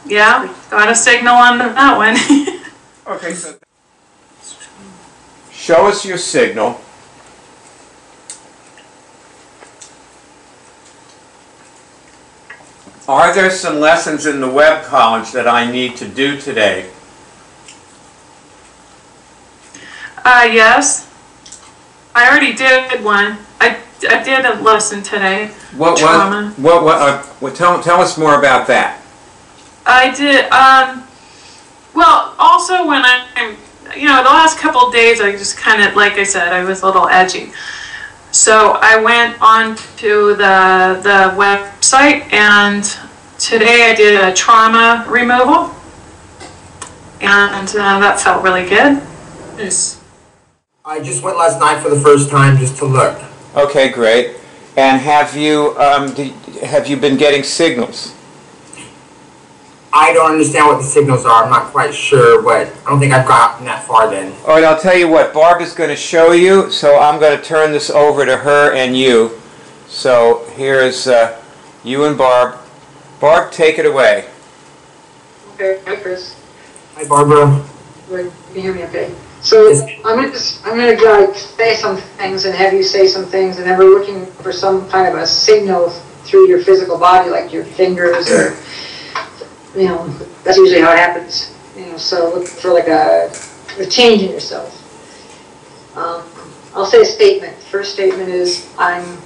Yeah, got a signal on that one. Okay, so show us your signal. Are there some lessons in the web college that I need to do today? Yes. I already did one. I did a lesson today. Trauma. Tell us more about that. I did, well, also when I'm, the last couple of days I just kind of, like I said, I was a little edgy. So I went on to the website, and today I did a trauma removal, and that felt really good. I just went last night for the first time just to look. Okay, great. And have you been getting signals? I don't understand what the signals are. I'm not quite sure, but I don't think I've gotten that far then. All right, I'll tell you what. Barb is going to show you, so I'm going to turn this over to her and you. So here's you and Barb. Barb, take it away. Okay, hi Chris. Hi Barbara. Wait, you can hear me okay? So I'm gonna like say some things and have you say some things, and then we're looking for some kind of a signal through your physical body, like your fingers, or that's usually how it happens. So look for like a change in yourself. I'll say a statement. The first statement is I'm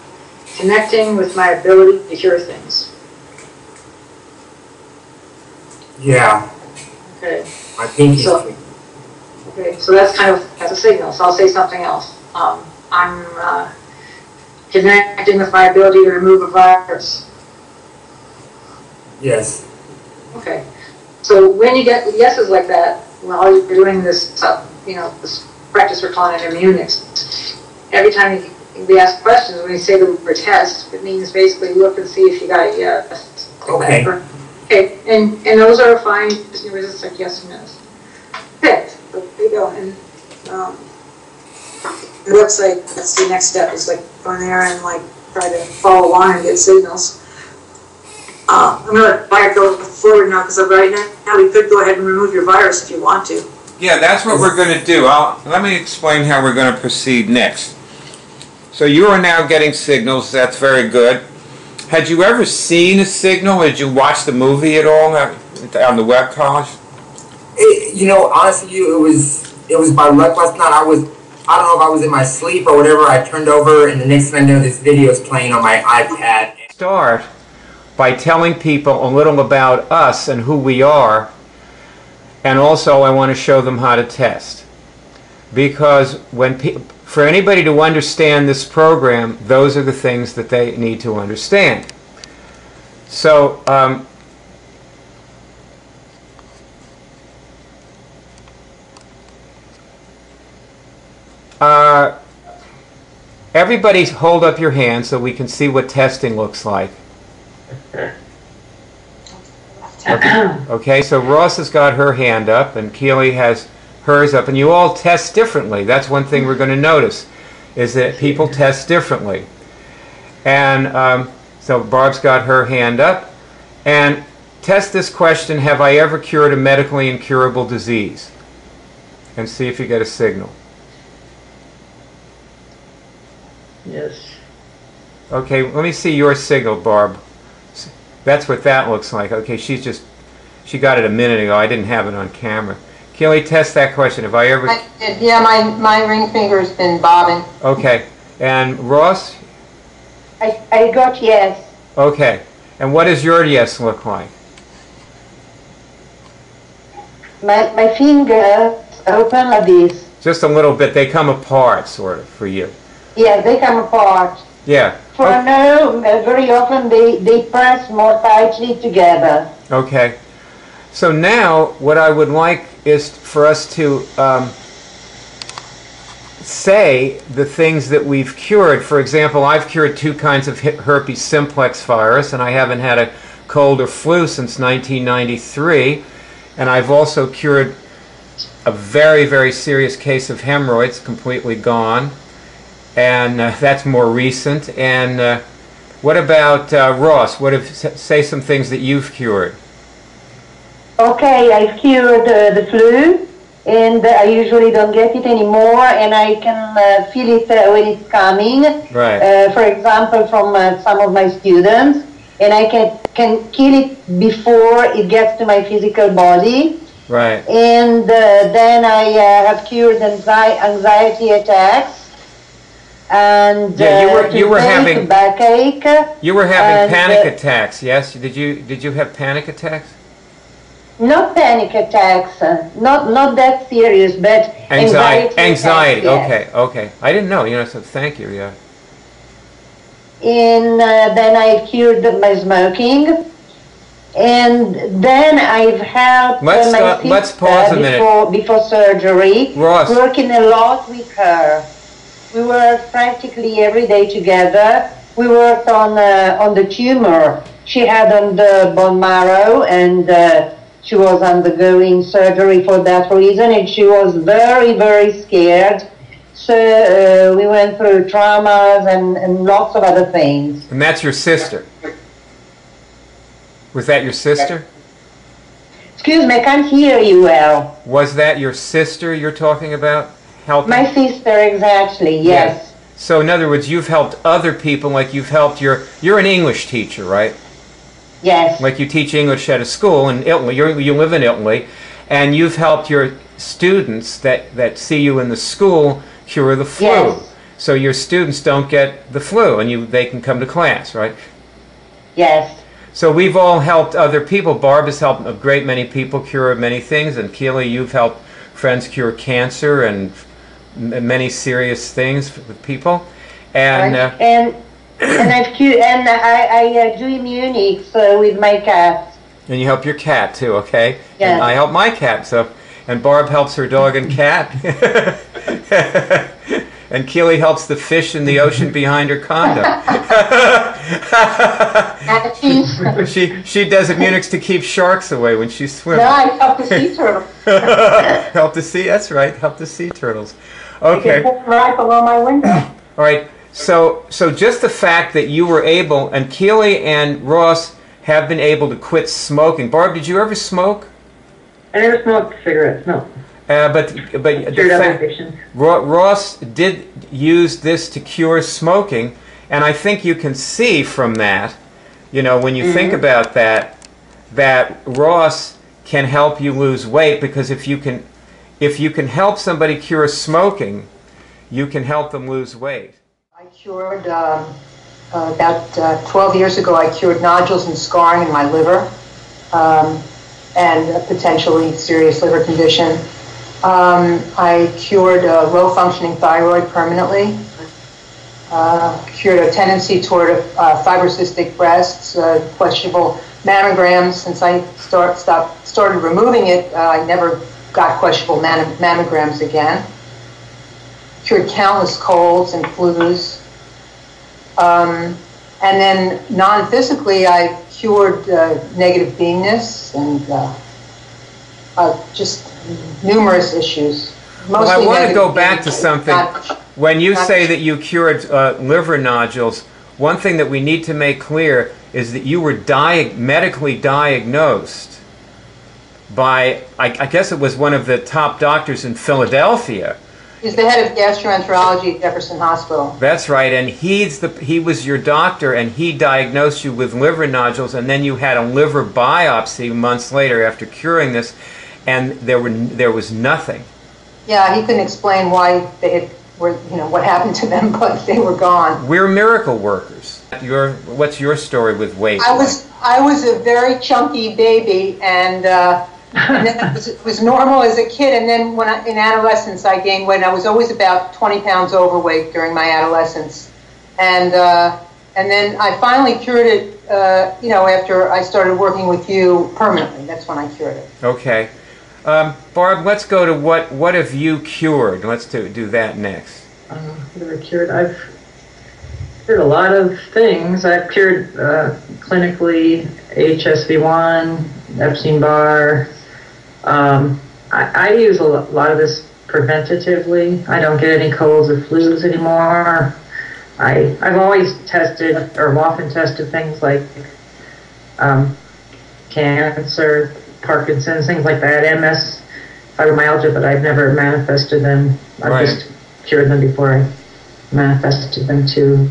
connecting with my ability to hear things. Yeah. Okay. I think so. Okay, so that's a signal. So I'll say something else. I'm connecting with my ability to remove a virus. Yes. Okay. So when you get yeses like that, while you're doing this, this practice we're calling it Immunics, every time we ask questions, when we say the word test, it means basically look and see if you got a yes. Okay. Okay, and those are fine. Just resist like yes or no. Okay, so there you go. And the website, that's the next step, is like going there and like try to follow along and get signals. I'm going to let Fire go forward now, because right now we could go ahead and remove your virus if you want to. Yeah, that's what we're going to do. Let me explain how we're going to proceed next. So you are now getting signals. That's very good. Had you ever seen a signal? Did you watch the movie at all on the web college? Honestly, it was by luck last night. I don't know if I was in my sleep or whatever. I turned over, and the next thing I know, this video is playing on my iPad. Start by telling people a little about us and who we are, and also I want to show them how to test. Because for anybody to understand this program, those are the things that they need to understand. So everybody hold up your hand so we can see what testing looks like. Okay, so Ross has got her hand up and Keely has hers up, and you all test differently. That's one thing we're going to notice, is that people test differently. And so Barb's got her hand up. And test this question, have I ever cured a medically incurable disease? And see if you get a signal. Yes. Okay, let me see your signal, Barb. That's what that looks like. Okay, she got it a minute ago. I didn't have it on camera. Keely, test that question. Have I ever... Yeah, my ring finger's been bobbing. Okay. And Ross? I got yes. Okay. And what does your yes look like? My fingers open like this. Just a little bit. They come apart, sort of, for you. Yeah, they come apart. Yeah. For no, very often they press more tightly together. Okay. So now, what I would like is for us to say the things that we've cured. For example, I've cured 2 kinds of herpes simplex virus, and I haven't had a cold or flu since 1993. And I've also cured a very, very serious case of hemorrhoids, completely gone. And that's more recent. And what about Ross? Say some things that you've cured. okay, I've cured the flu, and I usually don't get it anymore, and I can feel it when it's coming. Right. For example, from some of my students, and I can kill it before it gets to my physical body. Right. And then I have cured anxiety attacks. And yeah, you were having backache. You were having panic attacks. Yes. Did you have panic attacks? Not panic attacks, not that serious, but anxiety. Anxiety. Attacks, Okay. yes. Okay. I didn't know. So thank you. Yeah. And then I cured my smoking, and then I've helped my sister let's pause a minute. Before surgery. Ross. Working a lot with her. We worked practically every day together. We worked on the tumor she had on the bone marrow, and she was undergoing surgery for that reason, and she was very, very scared. So we went through traumas and lots of other things. And that's your sister. Was that your sister? Excuse me, I can't hear you well. Was that your sister you're talking about? Helping? My sister, exactly, yes. So in other words, you've helped other people, like you've helped you're an English teacher, right? Yes. Like you teach English at a school in Italy, you live in Italy, and you've helped your students that see you in the school cure the flu. Yes. So your students don't get the flu, and they can come to class, right? Yes. So we've all helped other people. Barb has helped a great many people cure many things, and Keely, you've helped friends cure cancer and many serious things with people. And and I've cured, and I do Immunics with my cat. And you help your cat too, okay? Yeah. And I help my cat, and Barb helps her dog and cat. And Keely helps the fish in the ocean behind her condo. she does Immunics to keep sharks away when she's swimming. No, I help the sea turtles. Help the sea, that's right, help the sea turtles. Okay. Right below my window. All right, so just the fact that you were able, and Keely and Ross have been able to quit smoking. Barb, did you ever smoke? I never smoked cigarettes, no. But the fact, Ross did use this to cure smoking, and I think you can see from that, when you think about that Ross can help you lose weight, because if you can help somebody cure smoking, you can help them lose weight. I cured about 12 years ago. I cured nodules and scarring in my liver, and a potentially serious liver condition. I cured low-functioning thyroid permanently, cured a tendency toward fibrocystic breasts, questionable mammograms. Since I started removing it, I never got questionable mammograms again. Cured countless colds and flus. And then non-physically, I cured negative beingness and just numerous issues. Well, I want to go back to something. When you say that you cured liver nodules, one thing that we need to make clear is that you were medically diagnosed by, I guess it was one of the top doctors in Philadelphia. He's the head of gastroenterology at Jefferson Hospital. That's right, and he was your doctor, and he diagnosed you with liver nodules, and then you had a liver biopsy months later after curing this, and there was nothing. Yeah, he couldn't explain why what happened to them, but they were gone. We're miracle workers. What's your story with weight? I was a very chunky baby, and then it was normal as a kid. And then in adolescence, I gained weight. I was always about 20 pounds overweight during my adolescence, and then I finally cured it. After I started working with you permanently, that's when I cured it. Okay. Barb, let's go to what have you cured? Let's do that next. Cured. I've cured a lot of things. I've cured clinically HSV1, Epstein-Barr. I use a lot of this preventatively. I don't get any colds or flus anymore. I've always tested, or often tested things like cancer, Parkinson's, things like that, MS, fibromyalgia, but I've never manifested them. I've just cured them before I manifested them too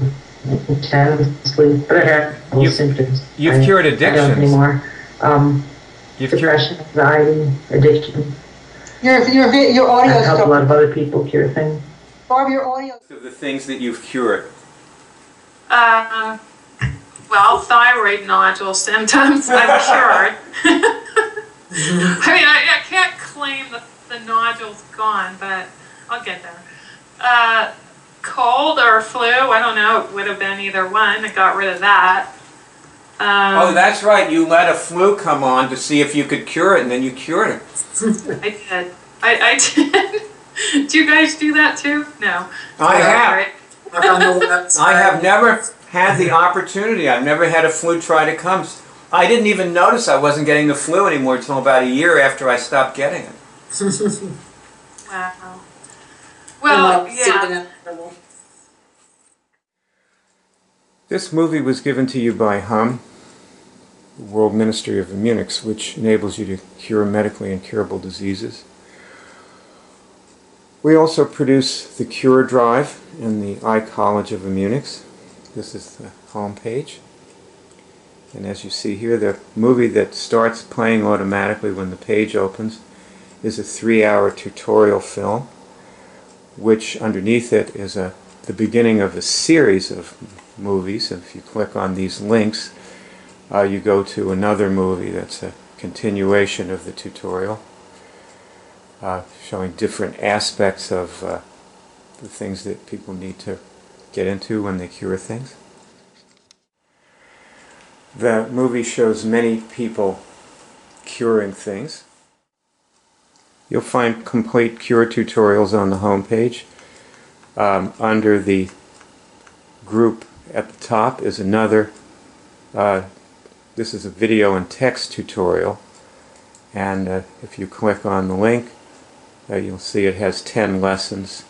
intensely. But I have symptoms. You've cured addictions. I don't anymore. Depression, anxiety, addiction. Your audio I've helped a lot of other people cure things. Barb, your audio. Of the things that you've cured. Well, thyroid nodule symptoms I've cured. I mean, I can't claim the nodule's gone, but I'll get there. Cold or flu, I don't know, it would have been either one. I got rid of that. Oh, that's right. You let a flu come on to see if you could cure it, and then you cured it. I did. I did. Do you guys do that too? No. I have. Right. I have never had the opportunity. I've never had a flu try to come. I didn't even notice I wasn't getting the flu anymore until about a year after I stopped getting it. Wow. Well, yeah. This movie was given to you by HUM, the World Ministry of Immunics, which enables you to cure medically incurable diseases. We also produce the Cure Drive in the iCollege of Immunics. This is the home page. And as you see here, the movie that starts playing automatically when the page opens is a 3-hour tutorial film, which underneath it is the beginning of a series of movies. If you click on these links, you go to another movie that's a continuation of the tutorial, showing different aspects of the things that people need to get into when they cure things. The movie shows many people curing things. You'll find complete cure tutorials on the home page. Under the group at the top is another, this is a video and text tutorial, and if you click on the link, you'll see it has 10 lessons,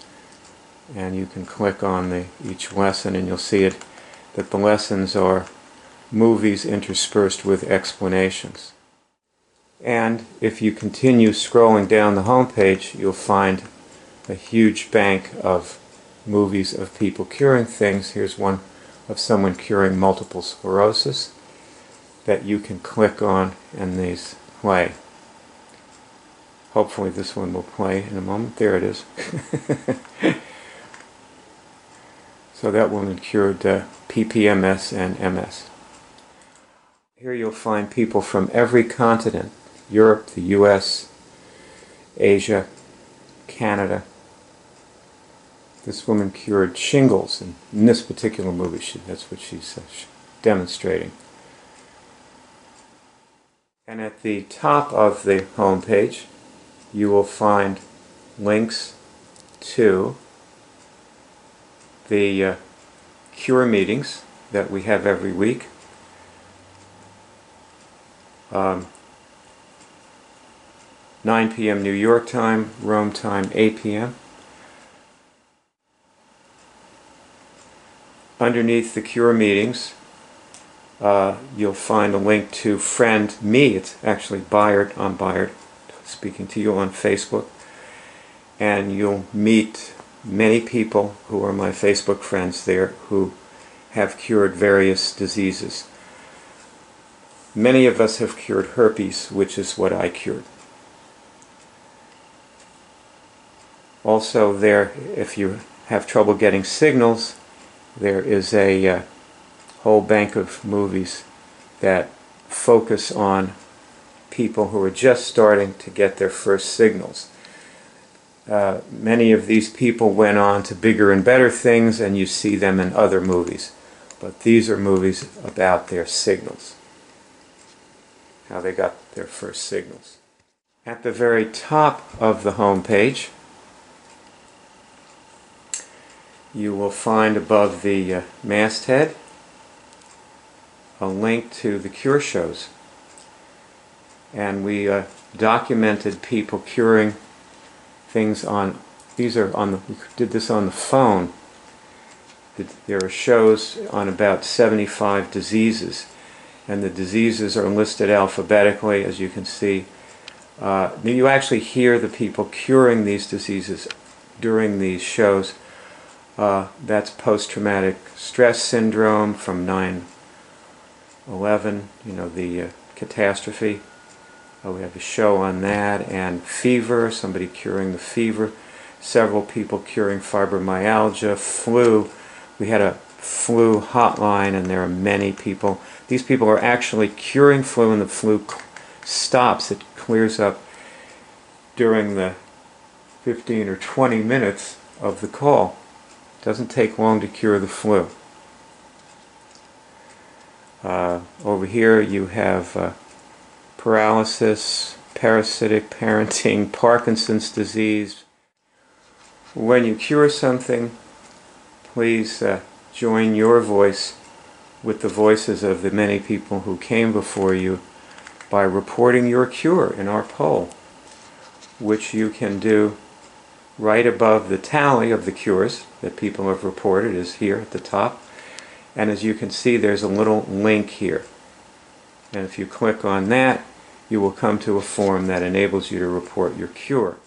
and you can click on each lesson and you'll see that the lessons are movies interspersed with explanations. And if you continue scrolling down the home page, you'll find a huge bank of movies of people curing things. Here's one of someone curing multiple sclerosis that you can click on and these play. Hopefully this one will play in a moment. There it is. So that woman cured PPMS and MS. Here you'll find people from every continent: Europe, the US, Asia, Canada. This woman cured shingles, and in this particular movie that's what she's demonstrating. And at the top of the home page you will find links to the cure meetings that we have every week. 9 p.m. New York time, Rome time 8 p.m. Underneath the cure meetings you'll find a link to Friend Me. It's actually Byard. I'm Byard speaking to you on Facebook, and you'll meet many people who are my Facebook friends there who have cured various diseases. Many of us have cured herpes, which is what I cured. Also there, if you have trouble getting signals, there is a whole bank of movies that focus on people who are just starting to get their first signals. Many of these people went on to bigger and better things, and you see them in other movies. But these are movies about their signals, how they got their first signals. At the very top of the home page, you will find above the masthead a link to the cure shows. And we documented people curing things on, we did this on the phone. There are shows on about 75 diseases, and the diseases are listed alphabetically, as you can see. You actually hear the people curing these diseases during these shows. That's post-traumatic stress syndrome from 9/11, you know, the catastrophe. We have a show on that, and fever, somebody curing the fever, several people curing fibromyalgia, flu. We had a flu hotline, and there are many people. These people are actually curing flu, and the flu stops. It clears up during the 15 or 20 minutes of the call. It doesn't take long to cure the flu. Over here you have paralysis, parasitic parenting, Parkinson's disease. When you cure something, please join your voice with the voices of the many people who came before you by reporting your cure in our poll, which you can do right above the tally of the cures that people have reported is here at the top. And as you can see, there's a little link here. And if you click on that, you will come to a form that enables you to report your cure.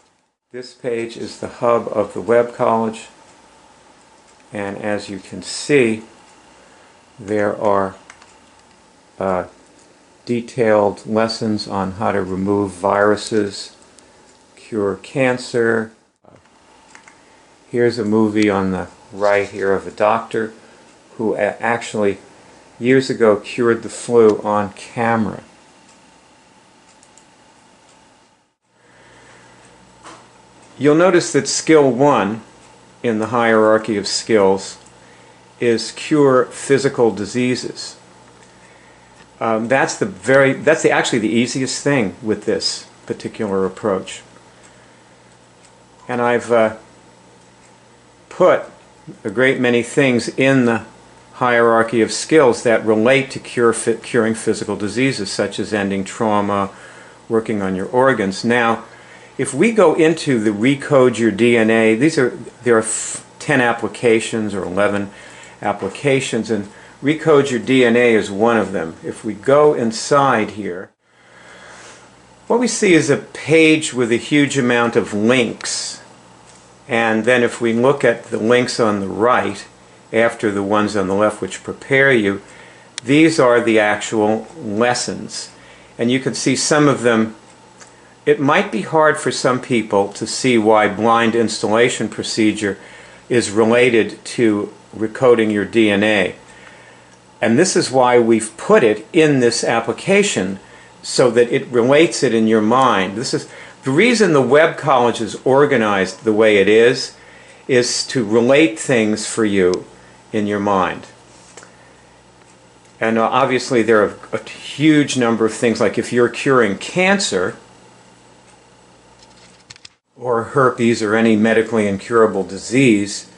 This page is the hub of the Web College, and as you can see, there are detailed lessons on how to remove viruses, cure cancer. Here's a movie on the right here of a doctor who actually years ago cured the flu on camera. You'll notice that skill 1 in the hierarchy of skills is cure physical diseases. That's actually the easiest thing with this particular approach. And I've put a great many things in the hierarchy of skills that relate to curing physical diseases, such as ending trauma, working on your organs. Now, if we go into the Recode Your DNA, there are 10 applications or 11 applications, and Recode Your DNA is one of them. If we go inside here, what we see is a page with a huge amount of links. And then if we look at the links on the right, after the ones on the left which prepare you, these are the actual lessons. And you can see some of them. It might be hard for some people to see why blind installation procedure is related to recoding your DNA. And this is why we've put it in this application, so that it relates it in your mind. This is the reason the Web College is organized the way it is to relate things for you in your mind. And obviously there are a huge number of things, like if you're curing cancer or herpes or any medically incurable disease,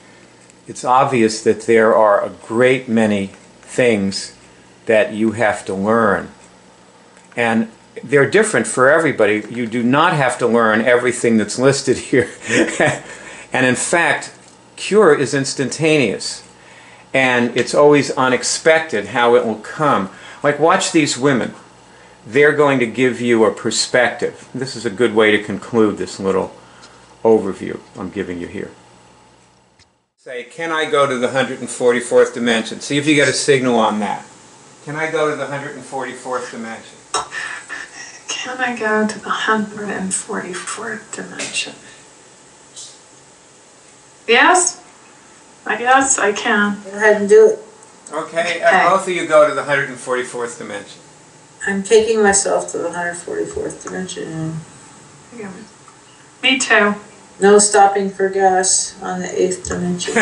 it's obvious that there are a great many things that you have to learn. And they're different for everybody. You do not have to learn everything that's listed here. And in fact, cure is instantaneous. And it's always unexpected how it will come. Like, watch these women. They're going to give you a perspective. This is a good way to conclude this little overview I'm giving you here. Say, can I go to the 144th dimension? See if you get a signal on that. Can I go to the 144th dimension? Can I go to the 144th dimension? Yes? I guess I can. Go ahead and do it. Okay, both of you go to the 144th dimension. I'm taking myself to the 144th dimension. Me too. No stopping for gas on the 8th dimension.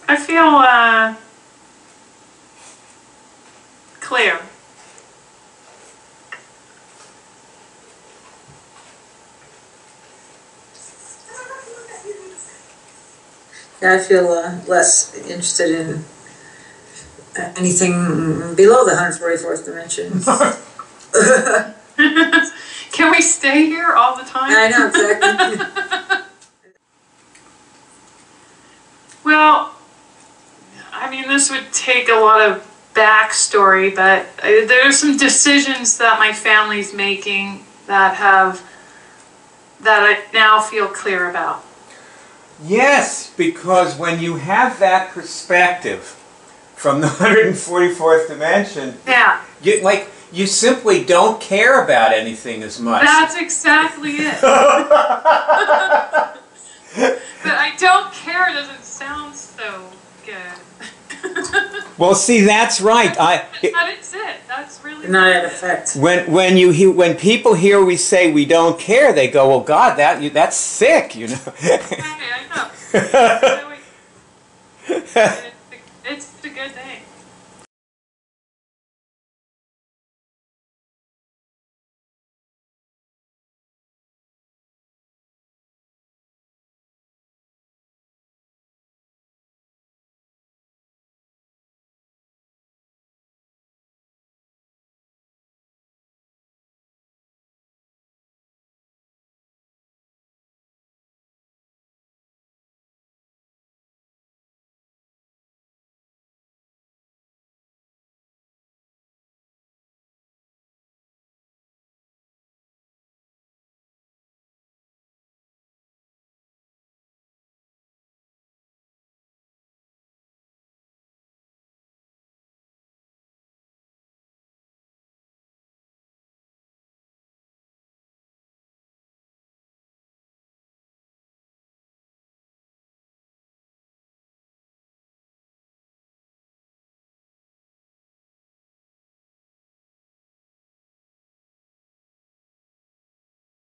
I feel clear. I feel less interested in anything below the 144th dimension. Can we stay here all the time? I know, exactly. mean, this would take a lot of backstory, but there are some decisions that my family's making that I now feel clear about. Yes, because when you have that perspective from the 144th dimension, Yeah. You simply don't care about anything as much. That's exactly it. But I don't care doesn't sound so good. Well, see, that's right. That is it. That's really Not at effect. When people hear we say we don't care, they go, "Well, God, that's sick," you know. Okay, I know.